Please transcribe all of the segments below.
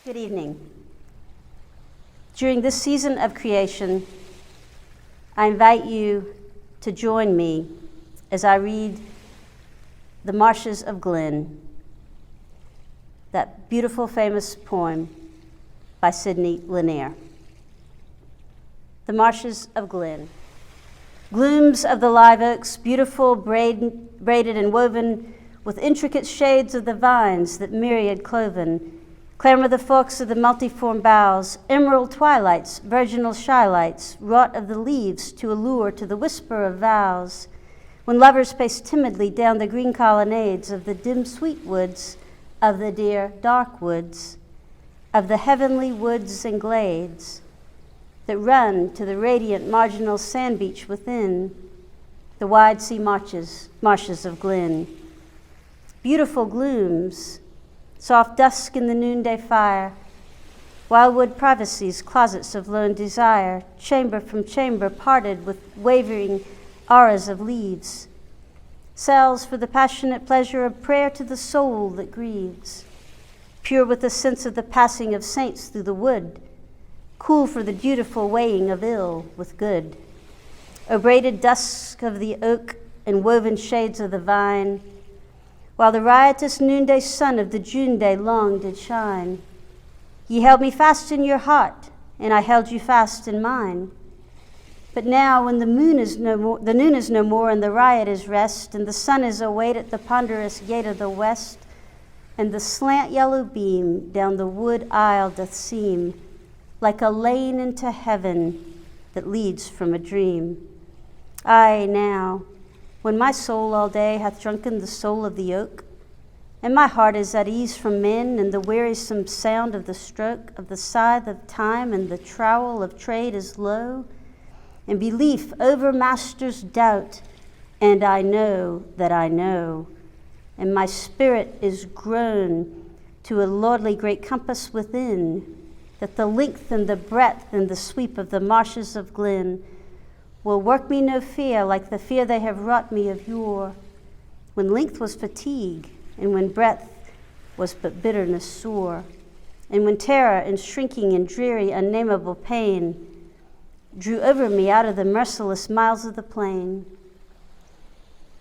Good evening. During this season of creation, I invite you to join me as I read the Marshes of Glynn, that beautiful, famous poem by Sidney Lanier. The Marshes of Glynn. Glooms of the live oaks, beautiful, braided and woven with intricate shades of the vines that myriad cloven, clamor the forks of the multiform boughs, emerald twilights, virginal shylights, wrought of the leaves to allure to the whisper of vows, when lovers pace timidly down the green colonnades of the dim sweet woods, of the dear dark woods, of the heavenly woods and glades that run to the radiant marginal sand beach within the wide sea marshes of Glynn. Beautiful glooms, soft dusk in the noonday fire, wildwood privacies, closets of lone desire, chamber from chamber parted with wavering auras of leaves, cells for the passionate pleasure of prayer to the soul that grieves, pure with the sense of the passing of saints through the wood, cool for the dutiful weighing of ill with good. O braided dusk of the oak and woven shades of the vine, while the riotous noonday sun of the June day long did shine. Ye held me fast in your heart, and I held you fast in mine. But now when the noon is no more, and the riot is rest, and the sun is await at the ponderous gate of the west, and the slant yellow beam down the wood aisle doth seem like a lane into heaven that leads from a dream. Aye, now, when my soul all day hath drunken the soul of the oak, and my heart is at ease from men, and the wearisome sound of the stroke of the scythe of time and the trowel of trade is low, and belief overmasters doubt, and I know that I know, and my spirit is grown to a lordly great compass within, that the length and the breadth and the sweep of the marshes of Glynn will work me no fear like the fear they have wrought me of yore, when length was fatigue, and when breadth was but bitterness sore, and when terror and shrinking and dreary unnameable pain drew over me out of the merciless miles of the plain.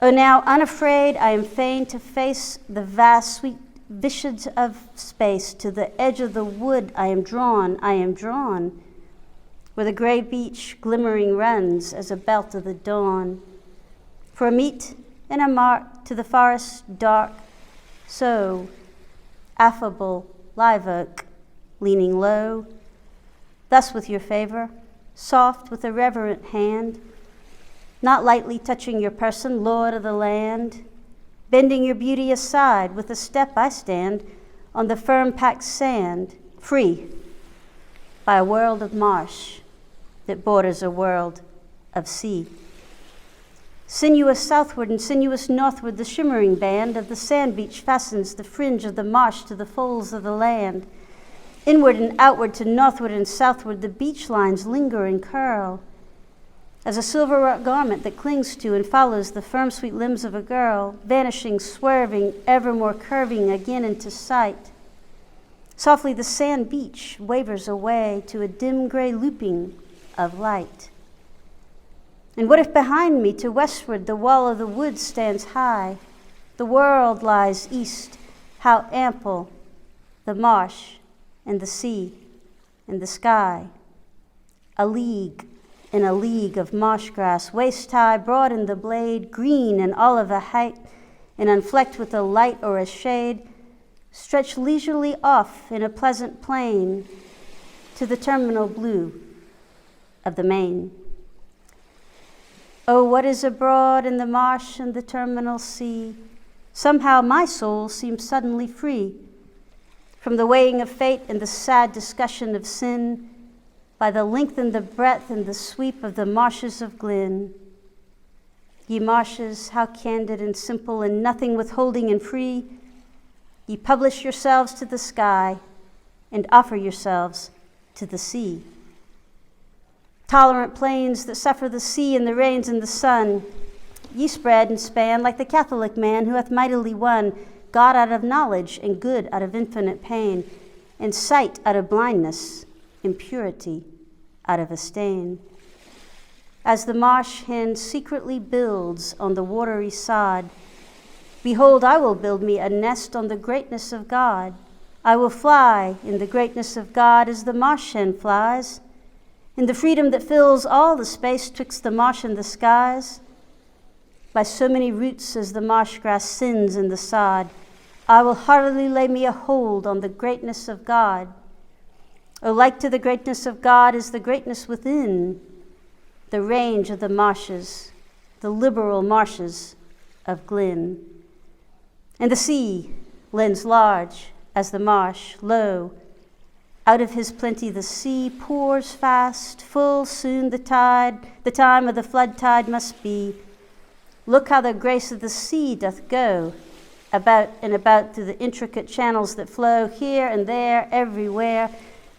Oh, now unafraid I am fain to face the vast sweet visions of space. To the edge of the wood I am drawn, where the gray beach glimmering runs as a belt of the dawn. For a meet and a mark to the forest dark, so affable live oak, leaning low, thus with your favor, soft with a reverent hand, not lightly touching your person, lord of the land, bending your beauty aside, with a step I stand on the firm packed sand, free by a world of marsh that borders a world of sea. Sinuous southward and sinuous northward, the shimmering band of the sand beach fastens the fringe of the marsh to the folds of the land. Inward and outward to northward and southward, the beach lines linger and curl, as a silver wrought garment that clings to and follows the firm sweet limbs of a girl, vanishing, swerving, evermore curving again into sight. Softly the sand beach wavers away to a dim gray looping of light. And what if behind me to westward the wall of the woods stands high? The world lies east, how ample the marsh and the sea and the sky. A league in a league of marsh grass, waist high, broad in the blade, green and all of a height, and unflecked with a light or a shade, stretched leisurely off in a pleasant plain to the terminal blue of the main. Oh, what is abroad in the marsh and the terminal sea? Somehow my soul seems suddenly free from the weighing of fate and the sad discussion of sin, by the length and the breadth and the sweep of the marshes of Glynn. Ye marshes, how candid and simple and nothing withholding and free, ye publish yourselves to the sky and offer yourselves to the sea. Tolerant plains that suffer the sea and the rains and the sun, ye spread and span like the Catholic man who hath mightily won God out of knowledge and good out of infinite pain. and sight out of blindness, impurity out of a stain. As the marsh hen secretly builds on the watery sod, behold, I will build me a nest on the greatness of God. I will fly in the greatness of God as the marsh hen flies, in the freedom that fills all the space twixt the marsh and the skies. By so many roots as the marsh grass sins in the sod, I will heartily lay me a hold on the greatness of God. O, like to the greatness of God is the greatness within, the range of the marshes, the liberal marshes of Glynn. And the sea lends large as the marsh, lo, out of his plenty the sea pours fast, full soon the time of the flood tide must be. Look how the grace of the sea doth go, about and about through the intricate channels that flow here and there, everywhere,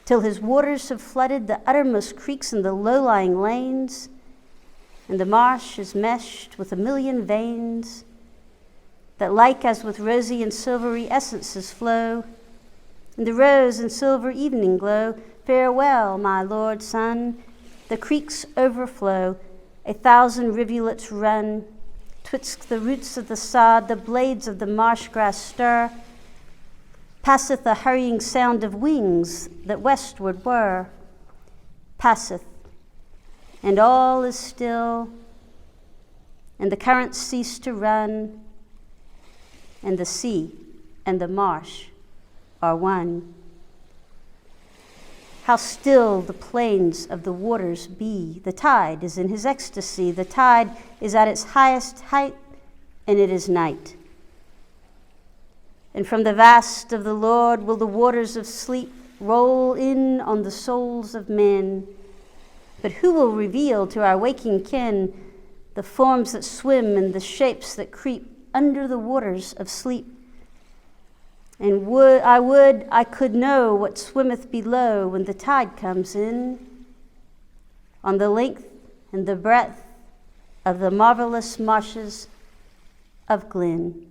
till his waters have flooded the uttermost creeks and the low-lying lanes, and the marsh is meshed with a million veins, that like as with rosy and silvery essences flow, in the rose and silver evening glow, farewell, my lord sun, the creeks overflow, 1,000 rivulets run, twixt the roots of the sod, the blades of the marsh grass stir, passeth a hurrying sound of wings that westward whir, passeth, and all is still, and the currents cease to run, and the sea and the marsh are one. How still the plains of the waters be. The tide is in his ecstasy. The tide is at its highest height, and it is night. And from the vast of the Lord will the waters of sleep roll in on the souls of men. But who will reveal to our waking kin the forms that swim and the shapes that creep under the waters of sleep? And I could know what swimmeth below when the tide comes in, on the length and the breadth of the marvelous marshes of Glynn.